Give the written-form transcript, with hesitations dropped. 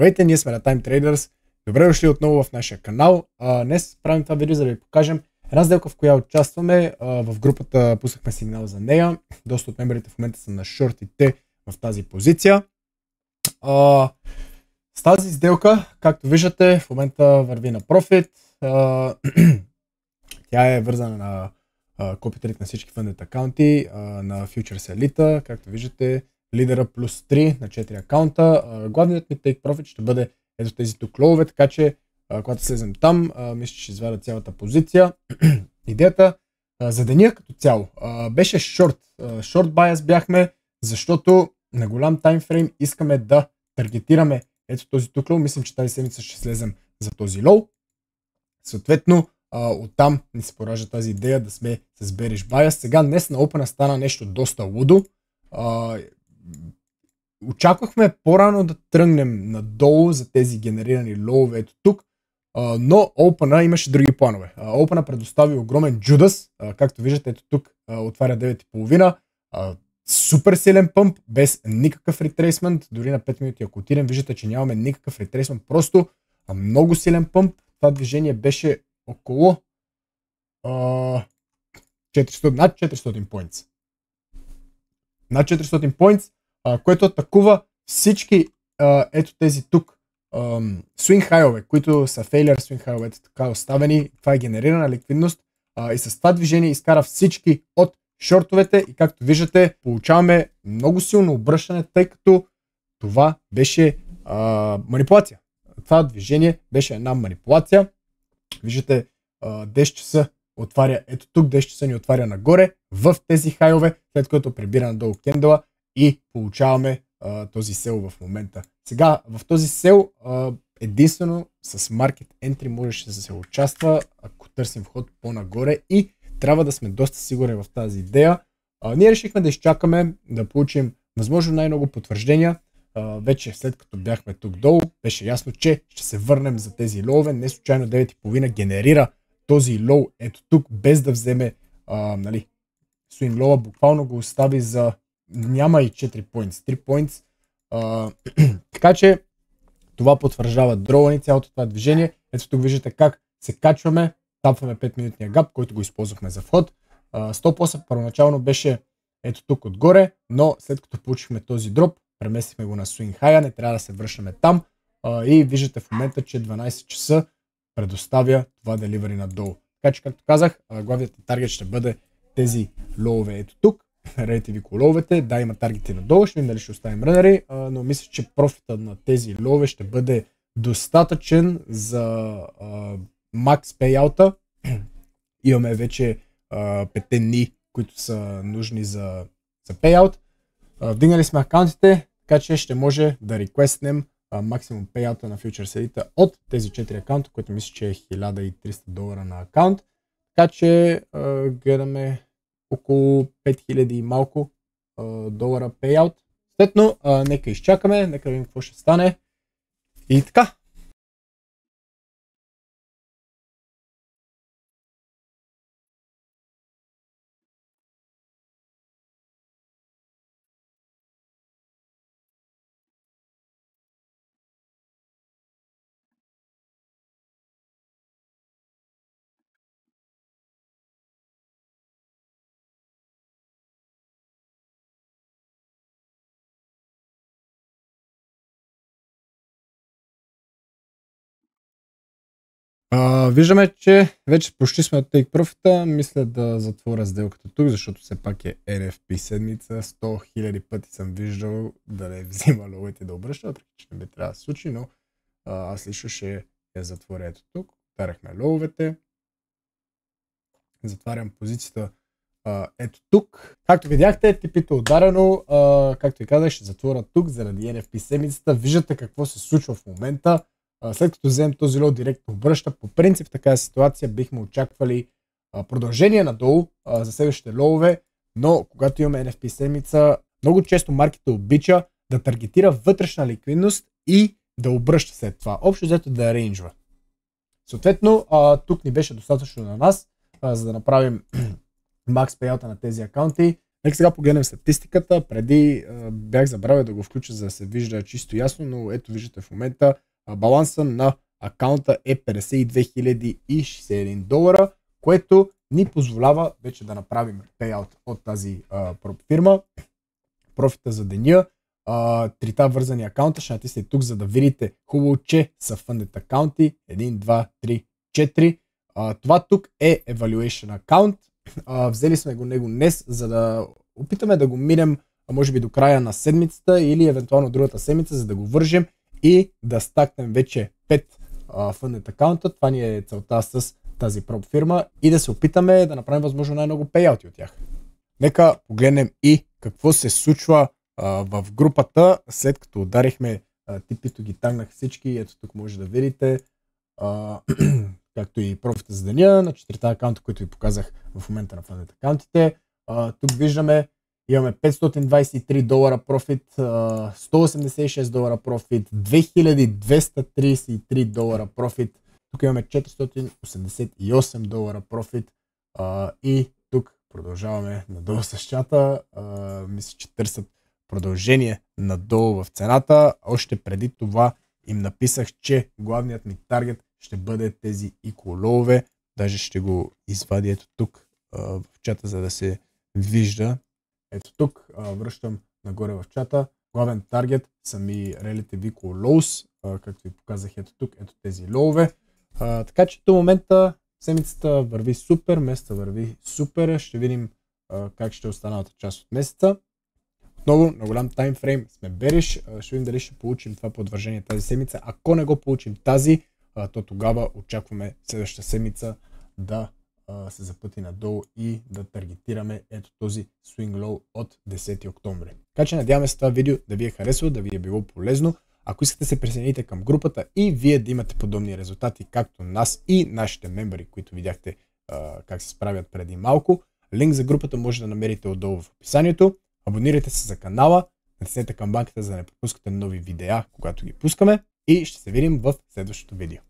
Здравейте, ние сме на Time Traders. Добре дошли отново в нашия канал. Днес правим това видео, за да ви покажем една сделка, в която участваме. В групата пуснахме сигнал за нея. Доста от мемберите в момента са на шортите в тази позиция. С тази сделка, както виждате, в момента върви на профит. Тя е вързана на копитрейт на всички фъндед акаунти, на Futures Elite, както виждате, лидера плюс 3 на 4 акаунта. Главният ми take profit ще бъде ето тези тук лоуве, така че когато слезем там, мисля, че ще извадя цялата позиция. Идеята за деня като цяло беше шорт. Шорт bias бяхме, защото на голям таймфрейм искаме да таргетираме ето този тук лоу. Мислим, че тази седмица ще слезем за този лоу. Съответно, оттам ни се поражда тази идея да сме с bearish bias. Сега днес на Open стана нещо доста лудо. Очаквахме по-рано да тръгнем надолу за тези генерирани лоуве ето тук, но Open имаше други планове. Open предостави огромен джудас, както виждате ето тук отваря 9,5. Супер силен пъмп, без никакъв ретрейсмент, дори на 5 минути ако отидем, виждате, че нямаме никакъв ретрейсмент, просто много силен пъмп. Това движение беше около 400, над 400 points. Над 400 points, което атакува всички ето тези тук swing high-ове, които са failure swing high-овете, така оставени. Това е генерирана ликвидност и с това движение изкара всички от шортовете и както виждате получаваме много силно обръщане, тъй като това беше манипулация. Това движение беше една манипулация. Виждате 10 часа отваря ето тук, 10 часа ни отваря нагоре в тези хайове, след което прибира надолу кендала и получаваме този сел в момента. Сега в този сел единствено с Market Entry можеше да се участва, ако търсим вход по-нагоре и трябва да сме доста сигурни в тази идея. Ние решихме да изчакаме да получим възможно най-много потвърждения. Вече след като бяхме тук долу, беше ясно, че ще се върнем за тези лоуве. Не случайно 9,5 генерира този лоу ето тук, без да вземе swing лоуа, буквално го остави за няма и 4 points, 3 points. Така че това потвърждава дроуа ни, цялото това движение. Ето тук виждате как се качваме, тапваме 5-минутния гап, който го използвахме за вход. Стоп-лоса първоначално беше ето тук отгоре, но след като получихме този дроп, преместихме го на swing high, не трябва да се връщаме там и виждате в момента, че 12 часа предоставя това деливери надолу. Така че, както казах, главният таргет ще бъде тези лоуве ето тук. Редите ви лоувете, да, има таргети надолу, ще видим дали ще оставим рънери, но мисля, че профита на тези лоуве ще бъде достатъчен за макс пейаута. Имаме вече 5 дни, които са нужни за пейаут. Вдигнали сме акаунтите, така че ще може да реквестнем максимум пейаута на Futures Elite от тези 4 акаунта, което мисля, че е $1300 на акаунт. Така че гледаме около 5000 и малко долара пейаут. Следно, нека изчакаме, нека видим какво ще стане. И така. Виждаме, че вече почти сме от take profit. Мисля да затворя сделката тук, защото все пак е NFP седмица. 100 000 пъти съм виждал да не взима лоуите да обръща, въпреки че не би трябва да се случи, но аз лично ще я затворя ето тук. Тарахме лоувете. Затварям позицията ето тук. Както видяхте, типито ударено. Както и казах, ще затворя тук заради NFP седмицата. Виждате какво се случва в момента. След като вземем този лоу директно обръща, по принцип в такава ситуация бихме очаквали продължение надолу за следващите лоуве, но когато имаме NFP седмица, много често маркета обича да таргетира вътрешна ликвидност и да обръща след това. Общо взето да рейнджва. Съответно, тук ни беше достатъчно на нас, за да направим макс пейаута на тези акаунти. Нека сега погледнем статистиката. Преди бях забравил да го включа, за да се вижда чисто ясно, но ето виждате в момента баланса на акаунта е 52 061 долара, което ни позволява вече да направим пейаут от тази фирма. Профита за деня, трита вързани акаунта, ще натиснете тук, за да видите хубаво, че са funded акаунти. 1, 2, 3, 4. Това тук е evaluation акаунт. Взели сме го него днес, за да опитаме да го минем, може би до края на седмицата или евентуално другата седмица, за да го вържем и да стакнем вече 5 funded акаунта. Това ни е целта с тази проб фирма и да се опитаме да направим възможно най-много пейаути от тях. Нека погледнем и какво се случва в групата, след като ударихме типито, ги тагнах всички. Ето тук може да видите, както и профита за деня на 4 акаунта, които ви показах в момента на funded акаунтите. Тук виждаме, имаме 523 долара профит, 186 долара профит, 2233 долара профит. Тук имаме 488 долара профит и тук продължаваме надолу с чата. Мисля, че търсят продължение надолу в цената. Още преди това им написах, че главният ми таргет ще бъде тези иколове. Даже ще го извадя ето тук в чата, за да се вижда. Ето тук връщам нагоре в чата. Главен таргет са ми Relative Equal Lows, както ви показах ето тук, ето тези лоуве. Така че до момента седмицата върви супер, месеца върви супер. Ще видим как ще останалата част от месеца. Отново на голям таймфрейм сме бериш. Ще видим дали ще получим това подвържение тази седмица. Ако не го получим тази, то тогава очакваме следващата седмица да се запъти надолу и да таргетираме ето този swing low от 10 октомври. Така че надяваме се това видео да ви е харесало, да ви е било полезно. Ако искате да се присъедините към групата и вие да имате подобни резултати, както нас и нашите мембъри, които видяхте как се справят преди малко, линк за групата може да намерите отдолу в описанието. Абонирайте се за канала, натиснете камбанката, за да не пропускате нови видеа, когато ги пускаме, и ще се видим в следващото видео.